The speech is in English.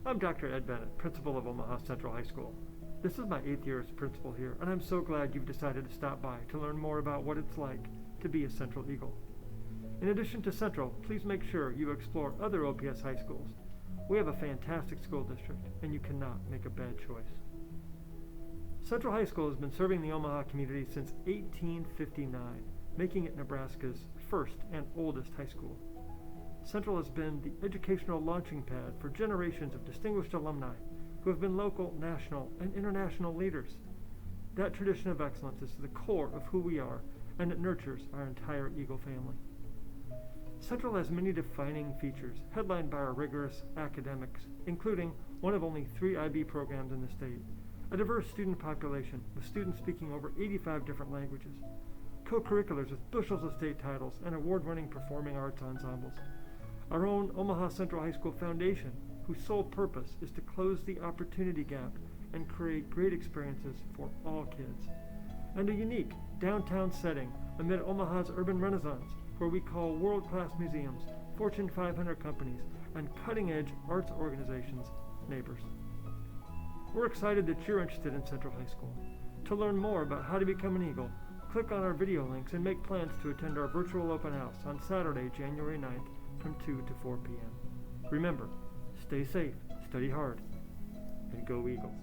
I'm Dr. Ed Bennett, principal of Omaha Central High School. This is my 8th year as principal here, and I'm so glad you've decided to stop by to learn more about what it's like to be a Central Eagle. In addition to Central, please make sure you explore other OPS high schools. We have a fantastic school district, and you cannot make a bad choice. Central High School has been serving the Omaha community since 1859, making it Nebraska's first and oldest high school. Central has been the educational launching pad for generations of distinguished alumni who have been local, national, and international leaders. That tradition of excellence is the core of who we are, and it nurtures our entire Eagle family. Central has many defining features, headlined by our rigorous academics, including one of only 3 IB programs in the state, a diverse student population with students speaking over 85 different languages, co-curriculars with bushels of state titles, and award-winning performing arts ensembles. Our own Omaha Central High School Foundation, whose sole purpose is to close the opportunity gap and create great experiences for all kids. And a unique downtown setting amid Omaha's urban renaissance, where we call world-class museums, Fortune 500 companies, and cutting-edge arts organizations neighbors. We're excited that you're interested in Central High School. To learn more about how to become an Eagle, click on our video links and make plans to attend our virtual open house on Saturday, January 9th from 2 to 4 p.m. Remember, stay safe, study hard, and go Eagles.